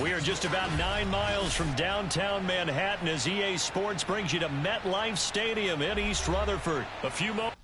We are just about 9 miles from downtown Manhattan as EA Sports brings you to MetLife Stadium in East Rutherford. A few moments.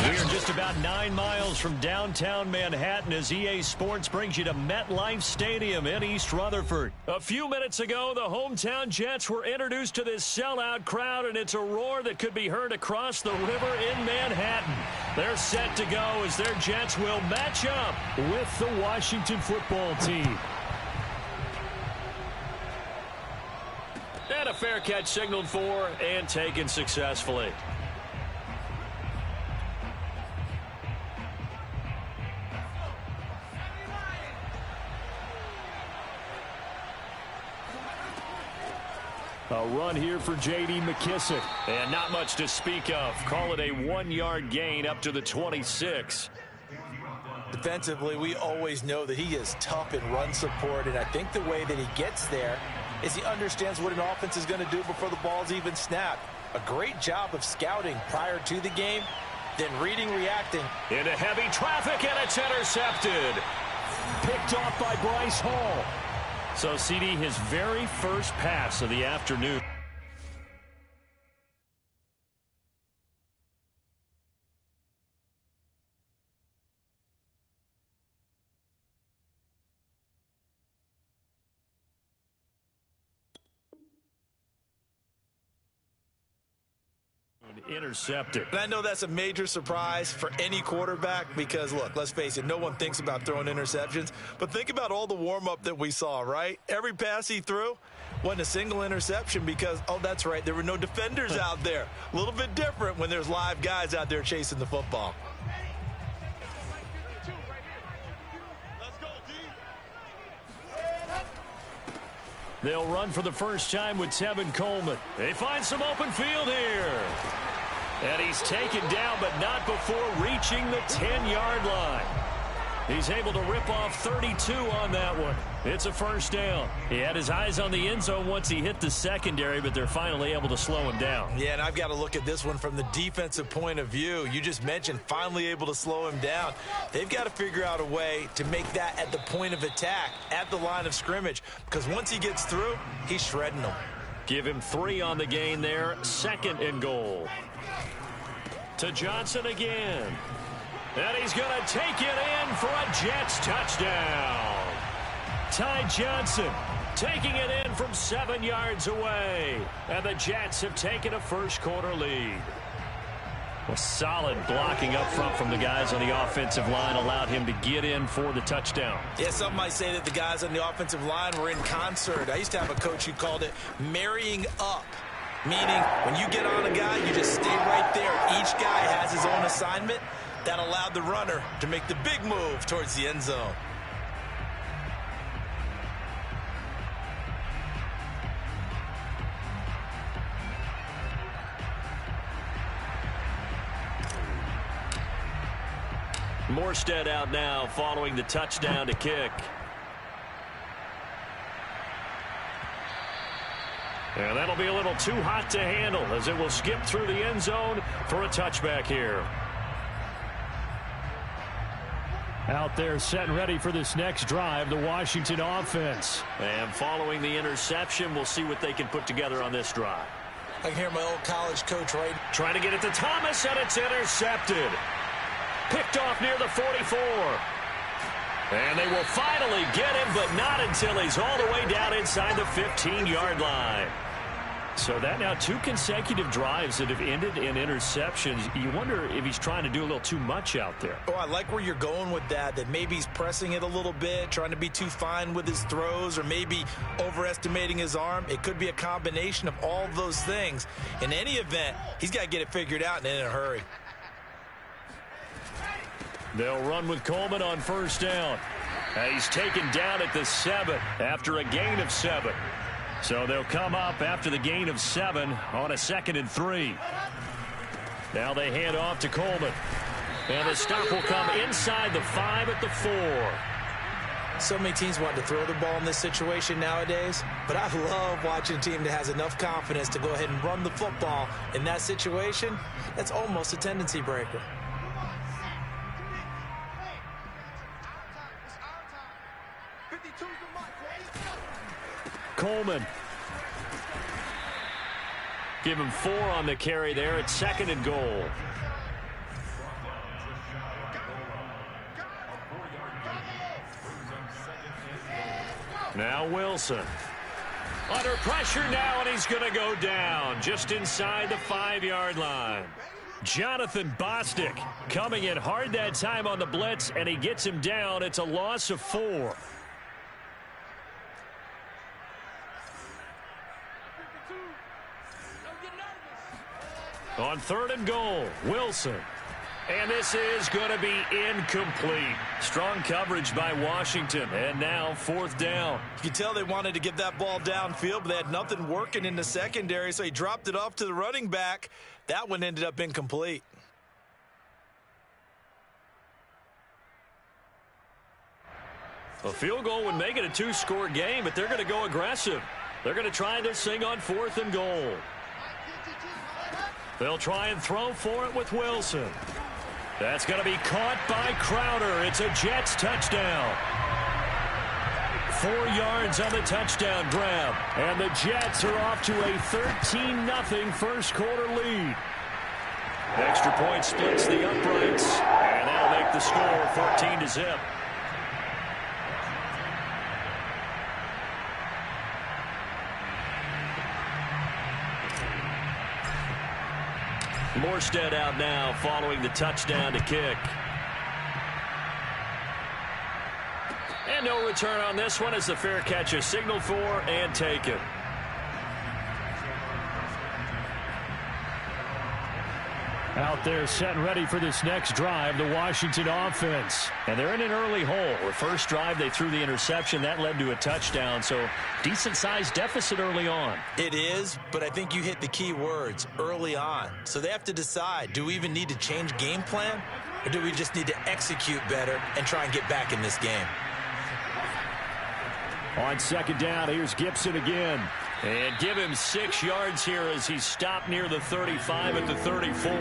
We are just about 9 miles from downtown Manhattan as EA Sports brings you to MetLife Stadium in East Rutherford. A few minutes ago, the hometown Jets were introduced to this sellout crowd, and it's a roar that could be heard across the river in Manhattan. They're set to go as their Jets will match up with the Washington football team. And a fair catch signaled for and taken successfully. A run here for J.D. McKissic. And not much to speak of. Call it a 1-yard gain up to the 26. Defensively, we always know that he is tough in run support, and I think the way that he gets there is he understands what an offense is going to do before the ball's even snapped. A great job of scouting prior to the game, then reading, reacting. Into heavy traffic, and it's intercepted. Picked off by Bryce Hall. So, CD, his very first pass of the afternoon. Intercepted. And I know that's a major surprise for any quarterback because, look, let's face it, no one thinks about throwing interceptions. But think about all the warm-up that we saw, right? Every pass he threw wasn't a single interception because, oh, that's right, there were no defenders out there. A little bit different when there's live guys out there chasing the football. They'll run for the first time with Tevin Coleman. They find some open field here. And he's taken down, but not before reaching the 10-yard line. He's able to rip off 32 on that one. It's a first down. He had his eyes on the end zone once he hit the secondary, but they're finally able to slow him down. Yeah, and I've got to look at this one from the defensive point of view. You just mentioned finally able to slow him down. They've got to figure out a way to make that at the point of attack, at the line of scrimmage, because once he gets through, he's shredding them. Give him 3 on the gain there. 2nd and goal. To Johnson again. And he's going to take it in for a Jets touchdown. Ty Johnson taking it in from 7 yards away. And the Jets have taken a first-quarter lead. A solid blocking up front from the guys on the offensive line allowed him to get in for the touchdown. Yeah, some might say that the guys on the offensive line were in concert. I used to have a coach who called it marrying up. Meaning, when you get on a guy, you just stay right there. Each guy has his own assignment. That allowed the runner to make the big move towards the end zone. Morstead out now following the touchdown to kick. And that'll be a little too hot to handle as it will skip through the end zone for a touchback here. Out there set and ready for this next drive, the Washington offense. And following the interception, we'll see what they can put together on this drive. I can hear my old college coach trying to get it to Thomas, and it's intercepted. Picked off near the 44. And they will finally get him, but not until he's all the way down inside the 15-yard line. So that now 2 consecutive drives that have ended in interceptions. You wonder if he's trying to do a little too much out there. Oh, I like where you're going with that maybe he's pressing it a little bit, trying to be too fine with his throws, or maybe overestimating his arm. It could be a combination of all of those things. In any event, he's got to get it figured out and in a hurry. They'll run with Coleman on first down. And he's taken down at the 7 after a gain of 7. So they'll come up after the gain of 7 on a 2nd and 3. Now they hand off to Coleman. And the stop will come inside the 5 at the 4. So many teams want to throw the ball in this situation nowadays, but I love watching a team that has enough confidence to go ahead and run the football in that situation. That's almost a tendency breaker. Coleman. Give him 4 on the carry there at 2nd and goal. Now Wilson. Under pressure now, and he's going to go down just inside the 5-yard line. Jonathan Bostic coming in hard that time on the blitz, and he gets him down. It's a loss of 4. On 3rd and goal, Wilson. And this is going to be incomplete. Strong coverage by Washington. And now 4th down. You can tell they wanted to get that ball downfield, but they had nothing working in the secondary, so he dropped it off to the running back. That one ended up incomplete. A field goal would make it a 2-score game, but they're going to go aggressive. They're going to try this thing on 4th and goal. They'll try and throw for it with Wilson. That's going to be caught by Crowder. It's a Jets touchdown. 4 yards on the touchdown grab. And the Jets are off to a 13-0 first-quarter lead. Extra point splits the uprights, and that'll make the score 14-0. Morstead out now following the touchdown to kick. And no return on this one as the fair catch is signaled for and taken. Out there set and ready for this next drive, the Washington offense. And they're in an early hole. The first drive, they threw the interception. That led to a touchdown, so decent-sized deficit early on. It is, but I think you hit the key words, early on. So they have to decide, do we even need to change game plan, or do we just need to execute better and try and get back in this game? On 2nd down, here's Gibson again. And give him 6 yards here as he's stopped near the 35 at the 34.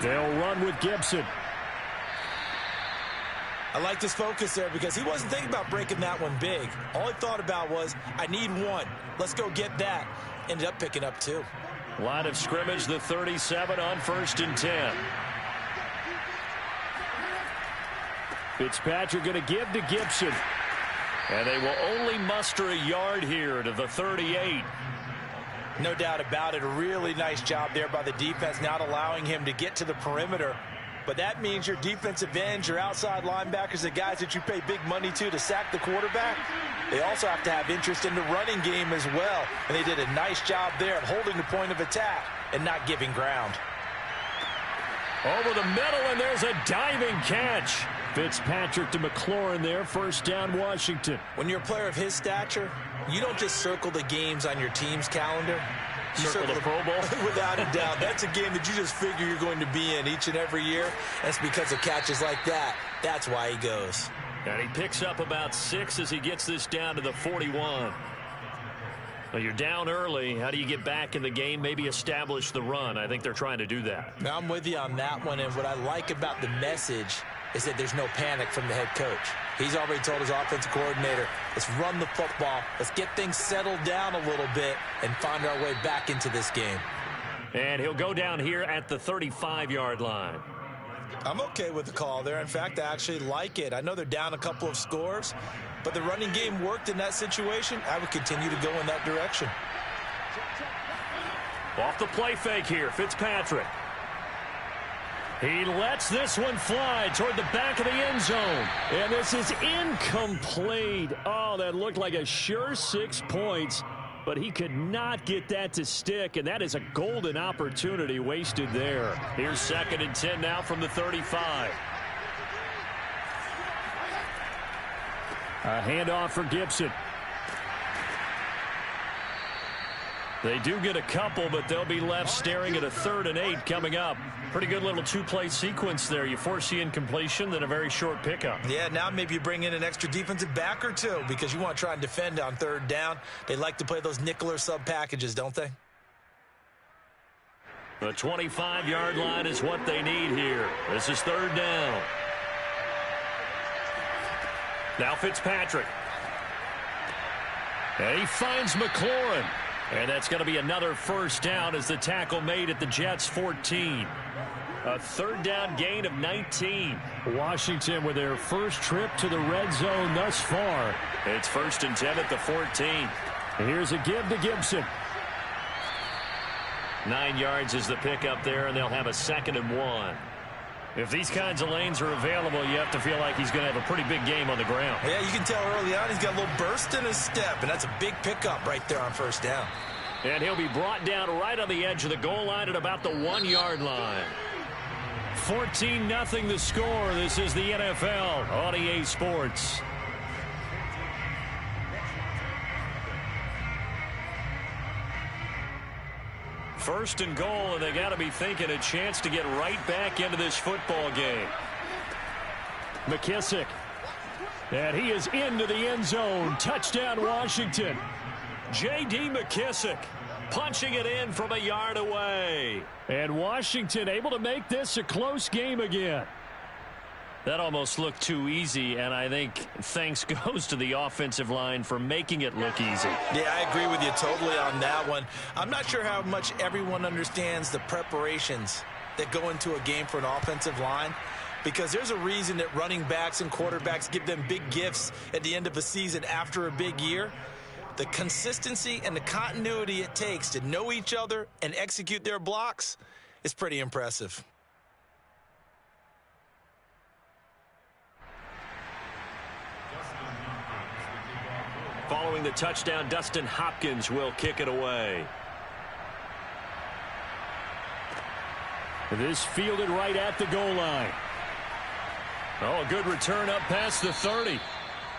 They'll run with Gibson. I like this focus there because he wasn't thinking about breaking that one big. All he thought about was, I need 1. Let's go get that. Ended up picking up 2. Line of scrimmage, the 37 on 1st and 10. Fitzpatrick going to give to Gibson. And they will only muster a yard here to the 38. No doubt about it. A really nice job there by the defense, not allowing him to get to the perimeter. But that means your defensive ends, your outside linebackers, the guys that you pay big money to sack the quarterback, they also have to have interest in the running game as well. And they did a nice job there of holding the point of attack and not giving ground. Over the middle, and there's a diving catch. Fitzpatrick to McLaurin there, 1st down Washington. When you're a player of his stature, you don't just circle the games on your team's calendar. You circle the Pro Bowl? Without a doubt. That's a game that you just figure you're going to be in each and every year. That's because of catches like that. That's why he goes. And he picks up about 6 as he gets this down to the 41. Well, you're down early. How do you get back in the game, maybe establish the run? I think they're trying to do that. Now, I'm with you on that one, and what I like about the message is that there's no panic from the head coach. He's already told his offensive coordinator, let's run the football, let's get things settled down a little bit and find our way back into this game. And he'll go down here at the 35-yard line. I'm okay with the call there. In fact, I actually like it. I know they're down a couple of scores, but the running game worked in that situation. I would continue to go in that direction. Off the play fake here, Fitzpatrick. He lets this one fly toward the back of the end zone. And this is incomplete. Oh, that looked like a sure 6 points. But he could not get that to stick, and that is a golden opportunity wasted there. Here's 2nd and 10 now from the 35. A handoff for Gibson. They do get a couple, but they'll be left staring at a 3rd and 8 coming up. Pretty good little 2-play sequence there. You force the incompletion, then a very short pickup. Yeah, now maybe you bring in an extra defensive back or two because you want to try and defend on 3rd down. They like to play those nickel or sub packages, don't they? The 25-yard line is what they need here. This is 3rd down. Now Fitzpatrick. And he finds McLaurin. And that's going to be another 1st down as the tackle made at the Jets' 14. A 3rd down gain of 19. Washington with their first trip to the red zone thus far. It's 1st and 10 at the 14. Here's a give to Gibson. 9 yards is the pickup there, and they'll have a 2nd and 1. If these kinds of lanes are available, you have to feel like he's going to have a pretty big game on the ground. Yeah, you can tell early on he's got a little burst in his step, and that's a big pickup right there on 1st down. And he'll be brought down right on the edge of the goal line at about the 1-yard line. 14-0 the score. This is the NFL on EA Sports. First and goal, and they got to be thinking a chance to get right back into this football game. McKissick. And he is into the end zone. Touchdown, Washington. J.D. McKissick punching it in from a yard away. And Washington able to make this a close game again. That almost looked too easy, and I think thanks goes to the offensive line for making it look easy. Yeah, I agree with you totally on that one. I'm not sure how much everyone understands the preparations that go into a game for an offensive line, because there's a reason that running backs and quarterbacks give them big gifts at the end of a season after a big year. The consistency and the continuity it takes to know each other and execute their blocks is pretty impressive. Following the touchdown, Dustin Hopkins will kick it away. This fielded right at the goal line. Oh, a good return up past the 30.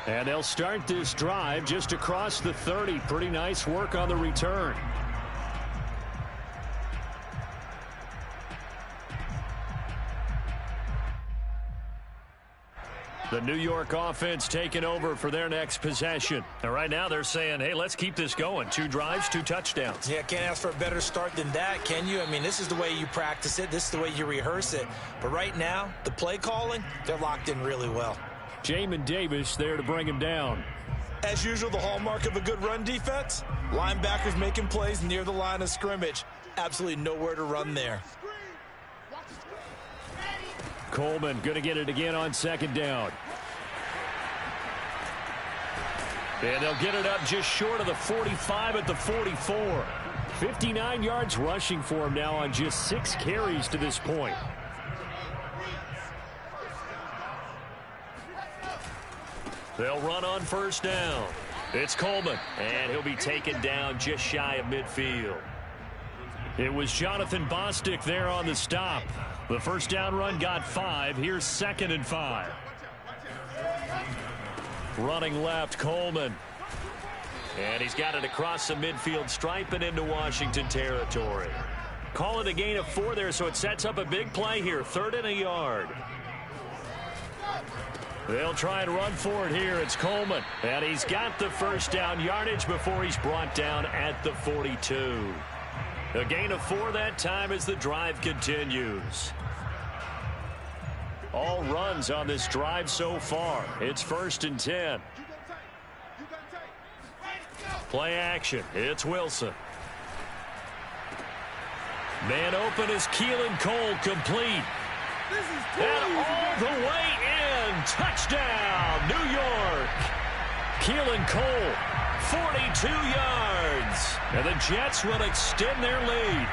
And they'll start this drive just across the 30. Pretty nice work on the return. The New York offense taking over for their next possession. And right now they're saying, hey, let's keep this going. 2 drives, 2 touchdowns. Yeah, can't ask for a better start than that, can you? I mean, this is the way you practice it. This is the way you rehearse it. But right now, the play calling, they're locked in really well. Jamin Davis there to bring him down. As usual, the hallmark of a good run defense, linebackers making plays near the line of scrimmage. Absolutely nowhere to run there. Coleman going to get it again on 2nd down. And they'll get it up just short of the 45 at the 44. 59 yards rushing for him now on just 6 carries to this point. They'll run on 1st down. It's Coleman, and he'll be taken down just shy of midfield. It was Jonathan Bostic there on the stop. The 1st down run got 5. Here's 2nd and 5. Running left, Coleman. And he's got it across the midfield stripe and into Washington territory. Call it a gain of 4 there, so it sets up a big play here. 3rd and a yard. They'll try and run for it here. It's Coleman. And he's got the first down yardage before he's brought down at the 42. A gain of 4 that time as the drive continues. All runs on this drive so far. It's 1st and 10. Play action. It's Wilson. Man open is Keelan Cole, complete. And all the way in. Touchdown, New York. Keelan Cole, 42 yards. And the Jets will extend their lead.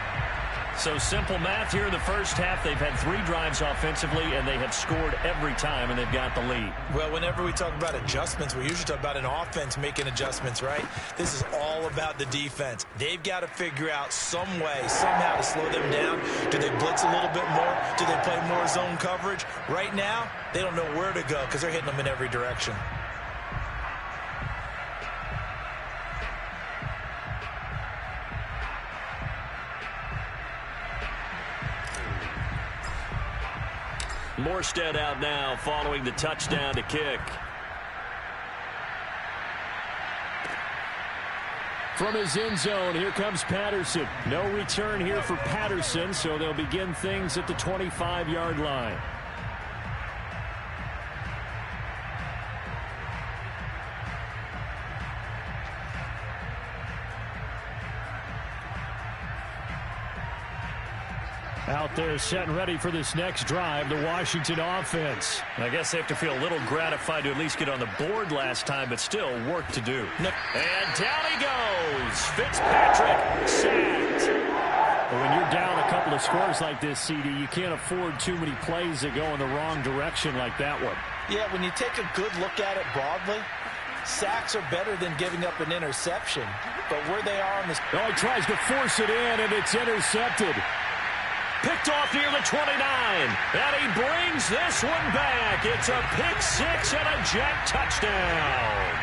So simple math here in the first half. They've had 3 drives offensively, and they have scored every time, and they've got the lead. Well, whenever we talk about adjustments, we usually talk about an offense making adjustments, right? This is all about the defense. They've got to figure out some way, somehow to slow them down. Do they blitz a little bit more? Do they play more zone coverage? Right now, they don't know where to go because they're hitting them in every direction. Morstead out now following the touchdown to kick. From his end zone, here comes Patterson. No return here for Patterson, so they'll begin things at the 25-yard line. Out there setting ready for this next drive, the Washington offense. I guess they have to feel a little gratified to at least get on the board last time, but still work to do. And down he goes. Fitzpatrick sacked. When you're down a couple of scores like this, CD, you can't afford too many plays that go in the wrong direction like that one. Yeah, when you take a good look at it broadly, sacks are better than giving up an interception. But where they are on this... Oh, he tries to force it in, and it's intercepted. Picked off near the 29, and he brings this one back. It's a pick-6 and a Jet touchdown.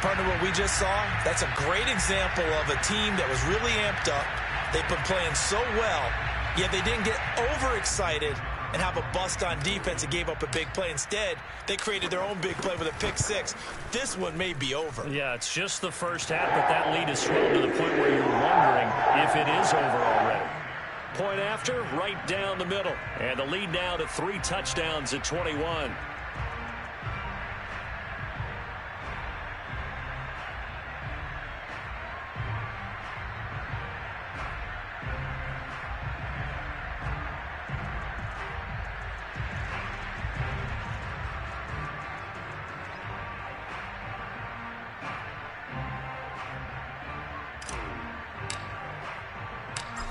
Partner, what we just saw, that's a great example of a team that was really amped up. They've been playing so well, yet they didn't get overexcited and have a bust on defense and gave up a big play. Instead, they created their own big play with a pick-6. This one may be over. Yeah, it's just the first half, but that lead is swelled to the point where you're wondering if it is over already. Point after, right down the middle. And the lead now to 3 touchdowns at 21.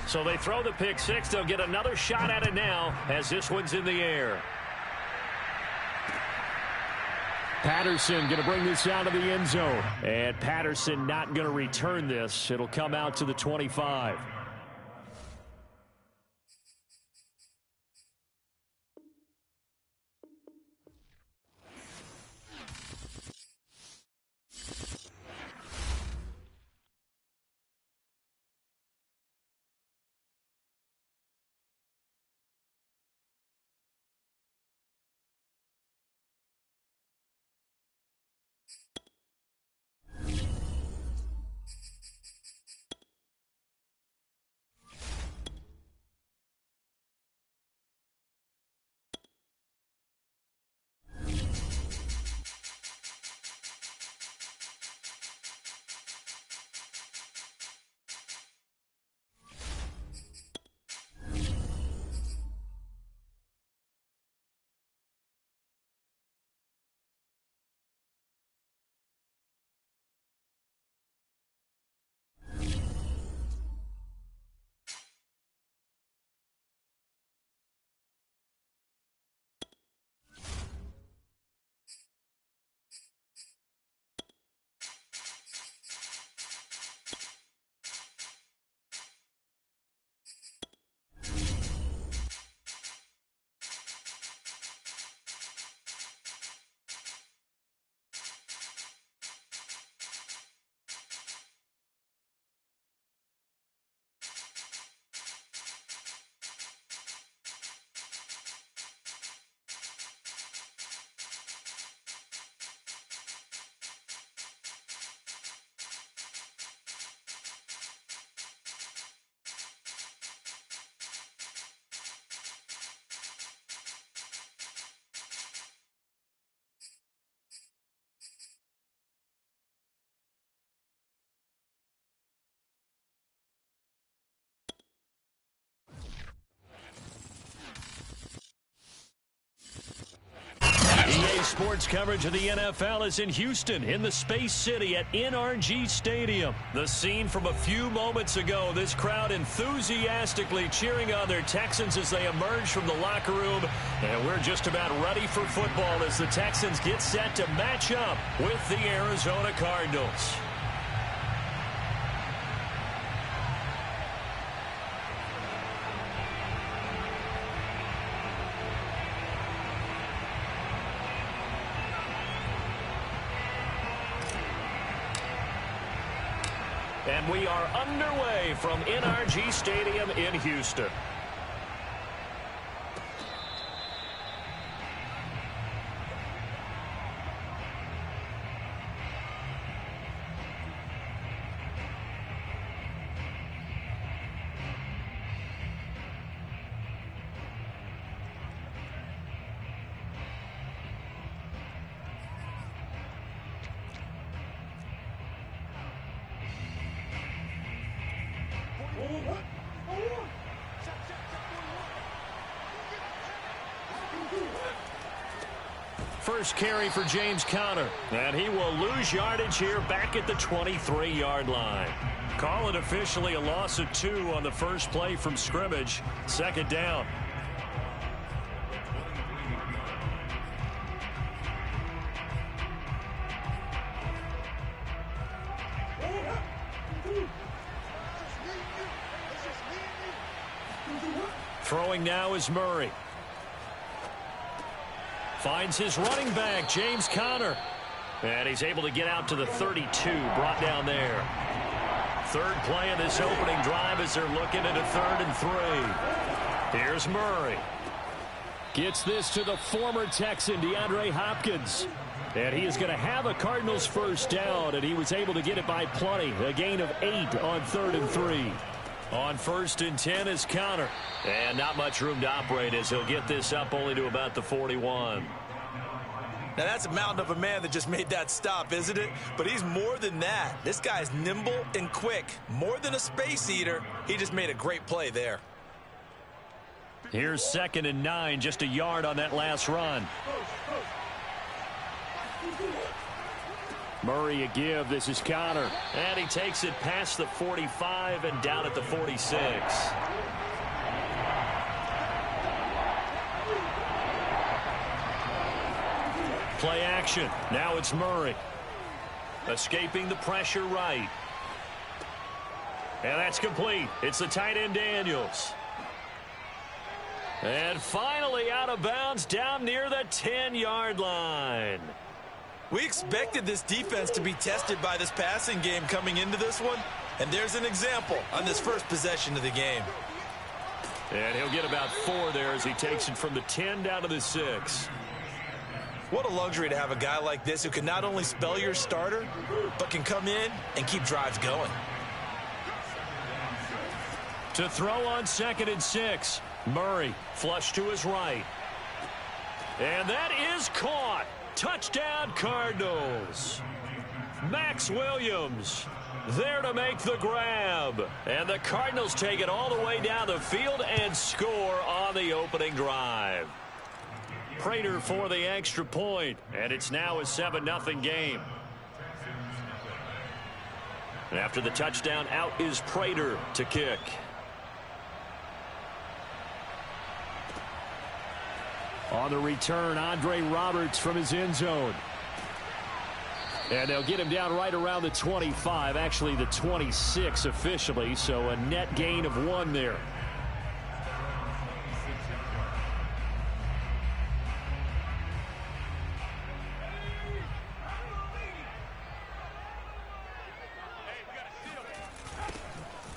So they throw the pick-6. They'll get another shot at it now as this one's in the air. Patterson going to bring this out of the end zone. And Patterson not going to return this. It'll come out to the 25. sports coverage of the NFL is in Houston, in the Space City at NRG Stadium. The scene from a few moments ago, this crowd enthusiastically cheering on their Texans as they emerge from the locker room. And we're just about ready for football as the Texans get set to match up with the Arizona Cardinals. And we are underway from NRG Stadium in Houston. First carry for James Conner, and he will lose yardage here back at the 23-yard line. Call it officially a loss of 2 on the first play from scrimmage. Second down. Throwing now is Murray. Finds his running back, James Conner. And he's able to get out to the 32, brought down there. Third play of this opening drive as they're looking at a 3rd and 3. Here's Murray. Gets this to the former Texan, DeAndre Hopkins. And he is going to have a Cardinals first down, and he was able to get it by plenty. A gain of 8 on 3rd and 3. On 1st and 10 is Conner. And not much room to operate as he'll get this up only to about the 41. Now that's a mountain of a man that just made that stop, isn't it? But he's more than that. This guy's nimble and quick. More than a space eater. He just made a great play there. Here's 2nd and 9, just a yard on that last run. Murray a give. This is Conner. And he takes it past the 45 and down at the 46. Play action. Now it's Murray. Escaping the pressure right. And that's complete. It's the tight end Daniels. And finally out of bounds down near the 10-yard line. We expected this defense to be tested by this passing game coming into this one, and there's an example on this first possession of the game. And he'll get about 4 there as he takes it from the 10 down to the 6. What a luxury to have a guy like this who can not only spell your starter, but can come in and keep drives going. To throw on 2nd and 6, Murray flush to his right. And that is caught. Touchdown Cardinals. Max Williams there to make the grab. And the Cardinals take it all the way down the field and score on the opening drive. Prater for the extra point, and it's now a 7-0 game. And after the touchdown, out is Prater to kick. On the return, Andre Roberts from his end zone. And they'll get him down right around the 25, actually the 26 officially, so a net gain of 1 there.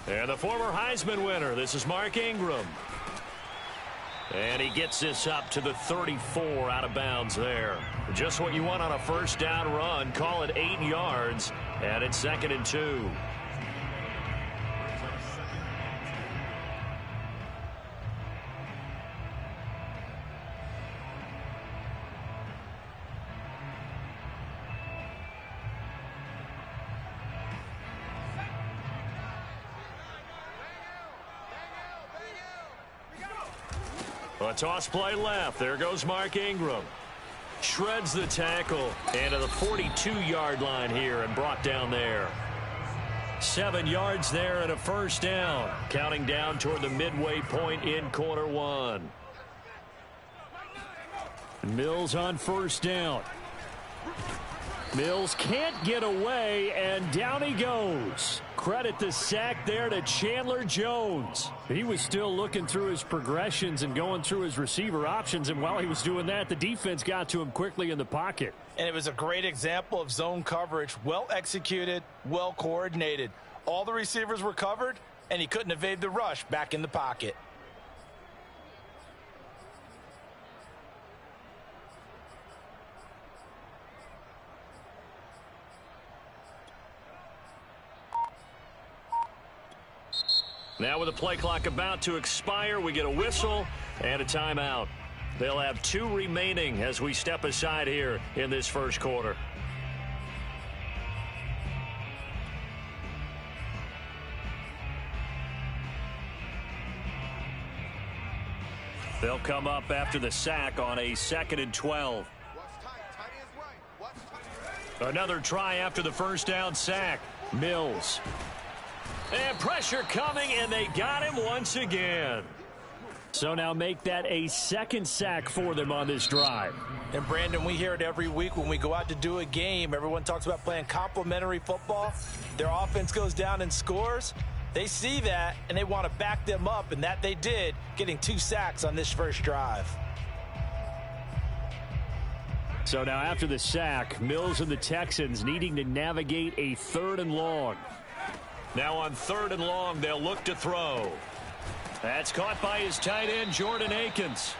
And the former Heisman winner, this is Mark Ingram. And he gets this up to the 34 out of bounds there. Just what you want on a first down run. Call it 8 yards. And it's 2nd and 2. A toss play left. There goes Mark Ingram. Shreds the tackle. And to the 42-yard line here and brought down there. 7 yards there and a first down. Counting down toward the midway point in quarter one. Mills on first down. Mills can't get away, and down he goes. Credit the sack there to Chandler Jones. He was still looking through his progressions and going through his receiver options, and while he was doing that, the defense got to him quickly in the pocket. And it was a great example of zone coverage. Well executed, well coordinated. All the receivers were covered, and he couldn't evade the rush back in the pocket. Now with the play clock about to expire, we get a whistle and a timeout. They'll have 2 remaining as we step aside here in this first quarter. They'll come up after the sack on a 2nd and 12. Another try after the first down sack. Mills. And pressure coming, and they got him once again. So now make that a 2nd sack for them on this drive. And, Brandon, we hear it every week when we go out to do a game. Everyone talks about playing complementary football. Their offense goes down and scores. They see that, and they want to back them up, and that they did, getting 2 sacks on this first drive. So now after the sack, Mills and the Texans needing to navigate a 3rd and long. Now on 3rd and long, they'll look to throw. That's caught by his tight end, Jordan Akins.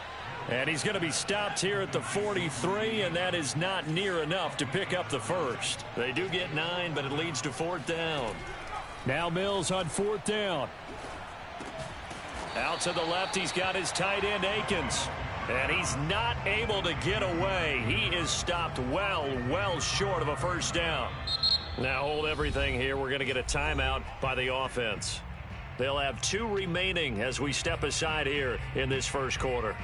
And he's going to be stopped here at the 43, and that is not near enough to pick up the first. They do get 9, but it leads to 4th down. Now Mills on 4th down. Out to the left, he's got his tight end, Akins. And he's not able to get away. He is stopped well short of a first down. Now hold everything here. We're going to get a timeout by the offense. They'll have 2 remaining as we step aside here in this first quarter.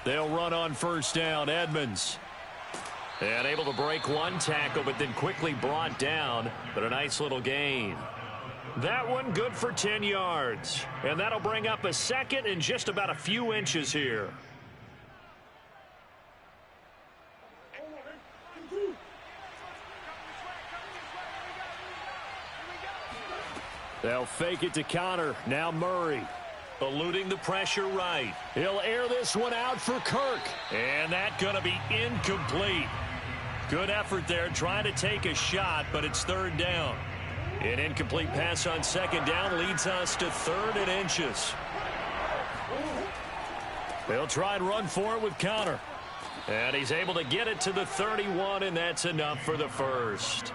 They'll run on first down. Edmonds. And able to break 1 tackle, but then quickly brought down. But a nice little gain. That one good for 10 yards. And that'll bring up a 2nd and just about a few inches here. They'll fake it to Connor. Now Murray. Eluding the pressure right. He'll air this one out for Kirk. And that's going to be incomplete. Good effort there trying to take a shot, but it's 3rd down. An incomplete pass on 2nd down leads us to 3rd and inches. They'll try and run for it with Connor. And he's able to get it to the 31, and that's enough for the first.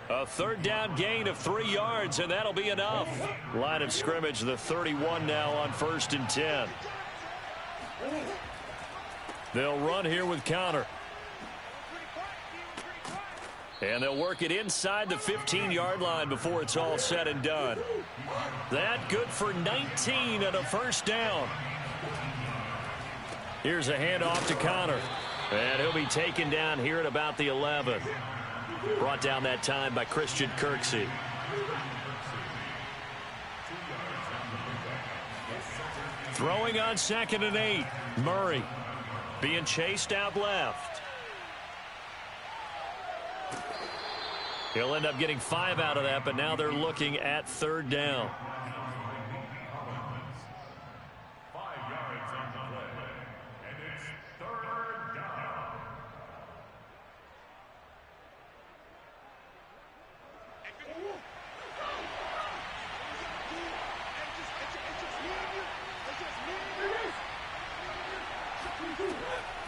A 3rd down gain of 3 yards, and that'll be enough. Line of scrimmage, the 31 now on 1st and 10. They'll run here with Connor. And they'll work it inside the 15-yard line before it's all said and done. That good for 19 and a first down. Here's a handoff to Connor. And he'll be taken down here at about the 11. Brought down that time by Christian Kirksey. Throwing on 2nd and 8. Murray being chased out left. He'll end up getting 5 out of that, but now they're looking at 3rd down.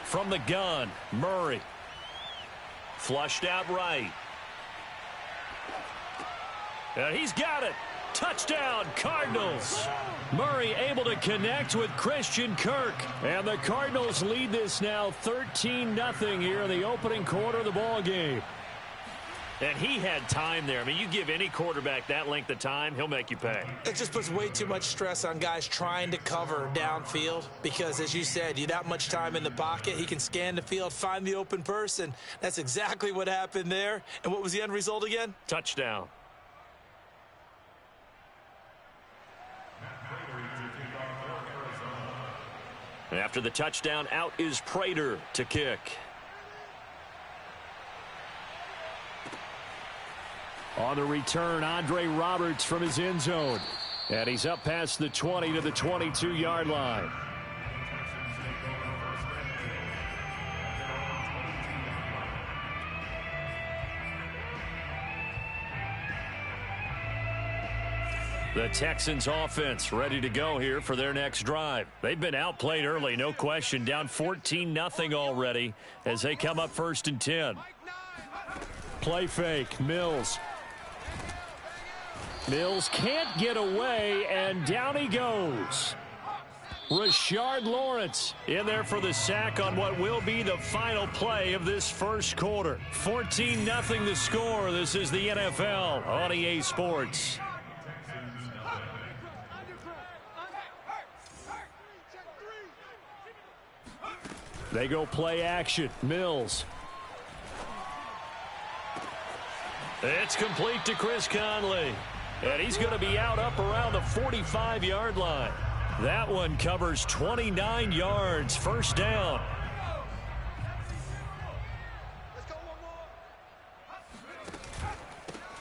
From the gun, Murray. Flushed out right. And he's got it. Touchdown, Cardinals. Murray able to connect with Christian Kirk. And the Cardinals lead this now 13-0 here in the opening quarter of the ball game. And he had time there. I mean, you give any quarterback that length of time, he'll make you pay. It just puts way too much stress on guys trying to cover downfield because, as you said, you that much time in the pocket, he can scan the field, find the open person. That's exactly what happened there. And what was the end result again? Touchdown. After the touchdown, out is Prater to kick. On the return, Andre Roberts from his end zone. And he's up past the 20 to the 22-yard line. The Texans offense ready to go here for their next drive. They've been outplayed early, no question. Down 14-0 already as they come up 1st and 10. Play fake, Mills. Mills can't get away, and down he goes. Rashard Lawrence in there for the sack on what will be the final play of this first quarter. 14-0 the score. This is the NFL on EA Sports. They go play action. Mills. It's complete to Chris Conley. And he's going to be out up around the 45-yard line. That one covers 29 yards. First down.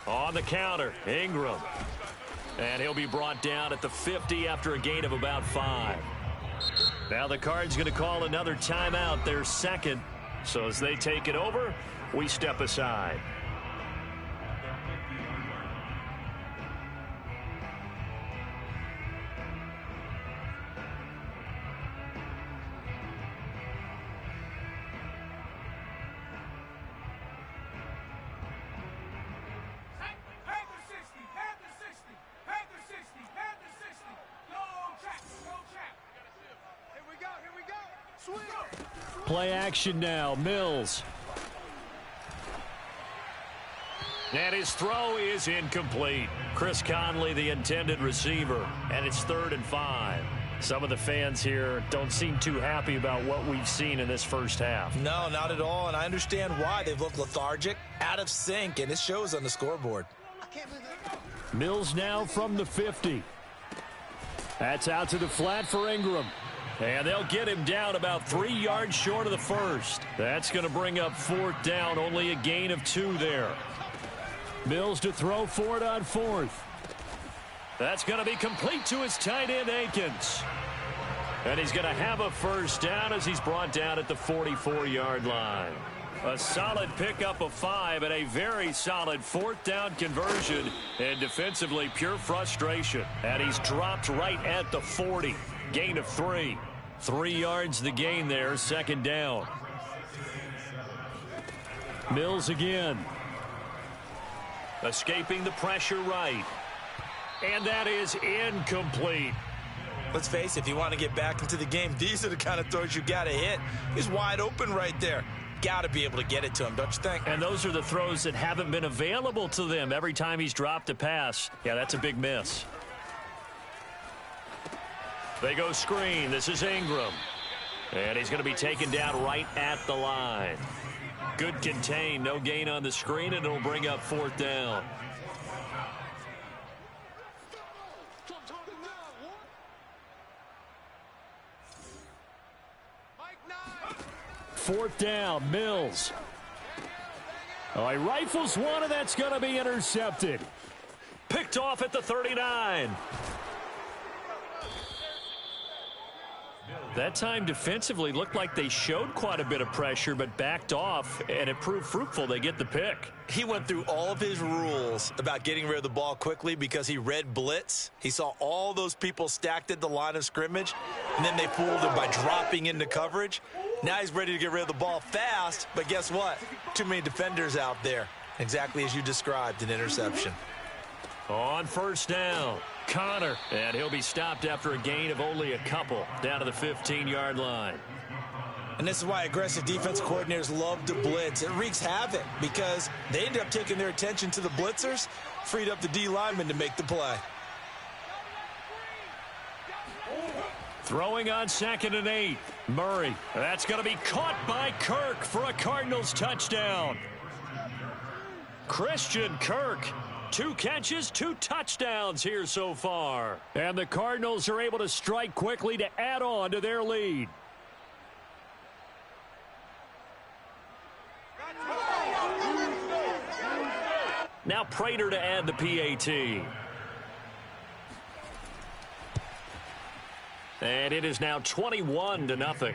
On the counter, Ingram. And he'll be brought down at the 50 after a gain of about 5. Now the Cards going to call another timeout, their second. So as they take it over, we step aside. Play action now, Mills. And his throw is incomplete. Chris Conley, the intended receiver, and it's 3rd and 5. Some of the fans here don't seem too happy about what we've seen in this first half. No, not at all, and I understand why. They've looked lethargic, out of sync, and it shows on the scoreboard. Mills now from the 50. That's out to the flat for Ingram. And they'll get him down about 3 yards short of the first. That's going to bring up 4th down, only a gain of 2 there. Mills to throw for it on 4th. That's going to be complete to his tight end, Akins. And he's going to have a first down as he's brought down at the 44-yard line. A solid pickup of 5 and a very solid 4th down conversion. And defensively, pure frustration. And he's dropped right at the 40. Gain of 3. 3 yards the gain there, 2nd down. Mills again. Escaping the pressure right. And that is incomplete. Let's face it, if you want to get back into the game, these are the kind of throws you got to hit. He's wide open right there. Got to be able to get it to him, don't you think? And those are the throws that haven't been available to them every time he's dropped a pass. Yeah, that's a big miss. They go screen. This is Ingram. And he's going to be taken down right at the line. Good contain. No gain on the screen, and it'll bring up 4th down. Fourth down, Mills. Oh, he rifles one, and that's going to be intercepted. Picked off at the 39. That time defensively looked like they showed quite a bit of pressure but backed off, and it proved fruitful. They get the pick. He went through all of his rules about getting rid of the ball quickly because he read blitz. He saw all those people stacked at the line of scrimmage, and then they fooled him by dropping into coverage. Now he's ready to get rid of the ball fast, but guess what? Too many defenders out there. Exactly as you described, an interception. On first down, Connor, and he'll be stopped after a gain of only a couple down to the 15-yard line. And this is why aggressive defense coordinators love to blitz. It wreaks havoc because they end up taking their attention to the blitzers, freed up the D lineman to make the play. Throwing on 2nd and 8. Murray. That's going to be caught by Kirk for a Cardinals touchdown. Christian Kirk. 2 catches, 2 touchdowns here so far. And the Cardinals are able to strike quickly to add on to their lead. Now Prater to add the PAT. And it is now 21-0.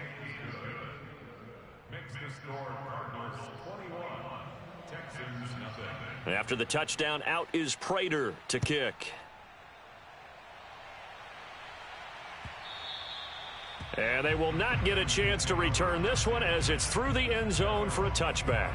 After the touchdown, out is Prater to kick. And they will not get a chance to return this one as it's through the end zone for a touchback.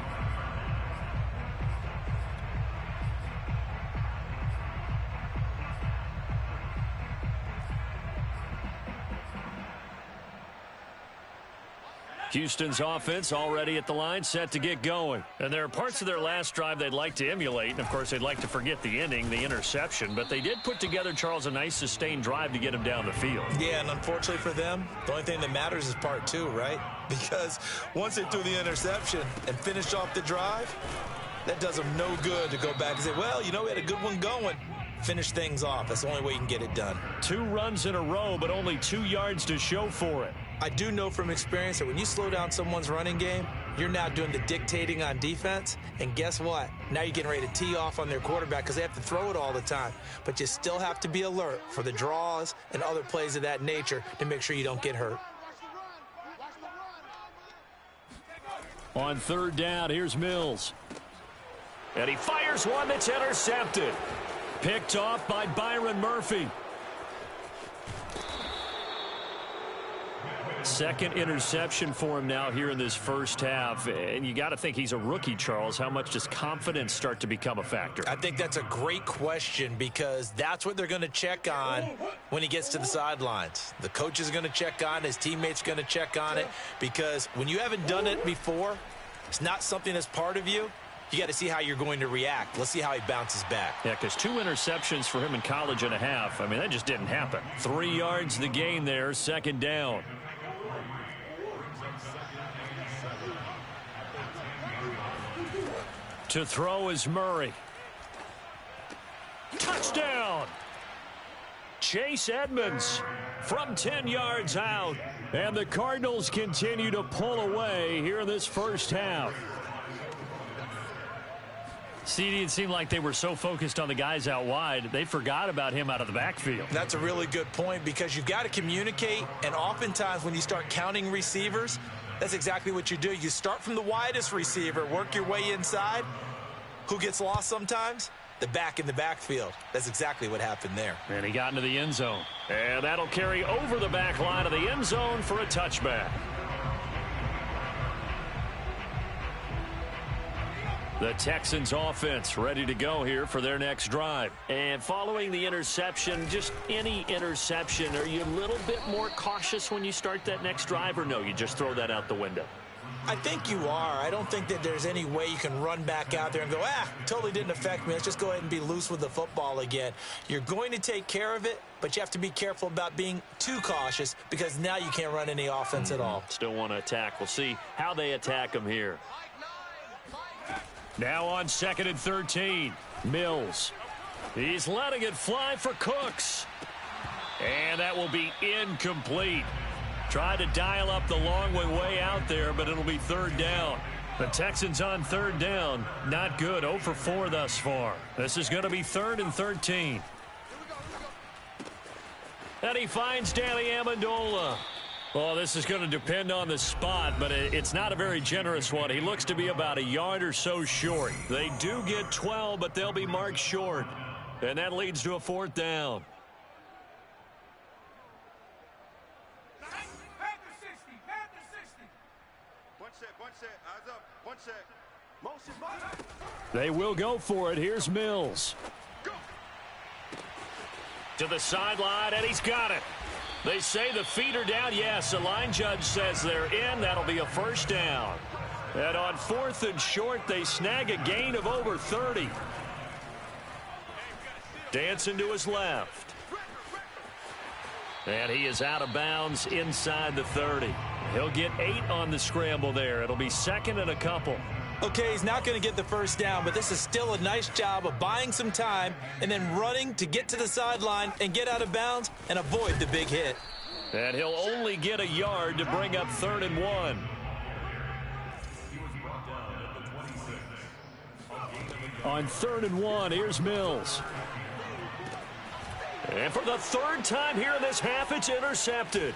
Houston's offense already at the line, set to get going. And there are parts of their last drive they'd like to emulate. And, of course, they'd like to forget the inning, the interception. But they did put together, Charles, a nice sustained drive to get him down the field. Yeah, and unfortunately for them, the only thing that matters is part 2, right? Because once they threw the interception and finished off the drive, that does them no good to go back and say, well, you know, we had a good one going. Finish things off. That's the only way you can get it done. 2 runs in a row, but only 2 yards to show for it. I do know from experience that when you slow down someone's running game, you're now doing the dictating on defense. And guess what? Now you're getting ready to tee off on their quarterback because they have to throw it all the time. But you still have to be alert for the draws and other plays of that nature to make sure you don't get hurt. On 3rd down, here's Mills. And he fires one that's intercepted. Picked off by Byron Murphy. 2nd interception for him now here in this first half. And you got to think he's a rookie, Charles. How much does confidence start to become a factor? I think that's a great question because that's what they're going to check on when he gets to the sidelines. The coach is going to check on it. His teammates going to check on it because when you haven't done it before, it's not something that's part of you. You got to see how you're going to react. Let's see how he bounces back. Yeah, because 2 interceptions for him in college and a half. I mean, that just didn't happen. 3 yards the gain there, 2nd down. To throw is Murray. Touchdown! Chase Edmonds from 10 yards out. And the Cardinals continue to pull away here in this first half. CD, it seemed like they were so focused on the guys out wide, they forgot about him out of the backfield. That's a really good point because you've got to communicate, and oftentimes when you start counting receivers, that's exactly what you do. You start from the widest receiver, work your way inside. Who gets lost sometimes? The back in the backfield. That's exactly what happened there. And he got into the end zone. And that'll carry over the back line of the end zone for a touchback. The Texans offense ready to go here for their next drive. And following the interception, just any interception, are you a little bit more cautious when you start that next drive, or no, you just throw that out the window? I think you are. I don't think that there's any way you can run back out there and go, totally didn't affect me. Let's just go ahead and be loose with the football again. You're going to take care of it, but you have to be careful about being too cautious because now you can't run any offense at all. Still want to attack. We'll see how they attack them here. Now on 2nd and 13, Mills. He's letting it fly for Cooks. And that will be incomplete. Tried to dial up the long way out there, but it'll be 3rd down. The Texans on 3rd down. Not good. 0 for 4 thus far. This is going to be 3rd and 13. And he finds Danny Amendola. Well, this is going to depend on the spot, but it's not a very generous one. He looks to be about a yard or so short. They do get 12, but they'll be marked short. And that leads to a 4th down. They will go for it. Here's Mills. To the sideline, and he's got it. They say the feet are down. Yes, the line judge says they're in. That'll be a first down. And on 4th and short, they snag a gain of over 30. Dancing to his left. And he is out of bounds inside the 30. He'll get 8 on the scramble there. It'll be 2nd and a couple. Okay, he's not going to get the first down, but this is still a nice job of buying some time and then running to get to the sideline and get out of bounds and avoid the big hit. And he'll only get a yard to bring up 3rd and 1. On 3rd and 1, here's Mills. And for the 3rd time here in this half, it's intercepted.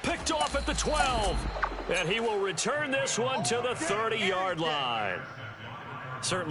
Picked off at the 12. And he will return this one to the 30-yard line. Certainly.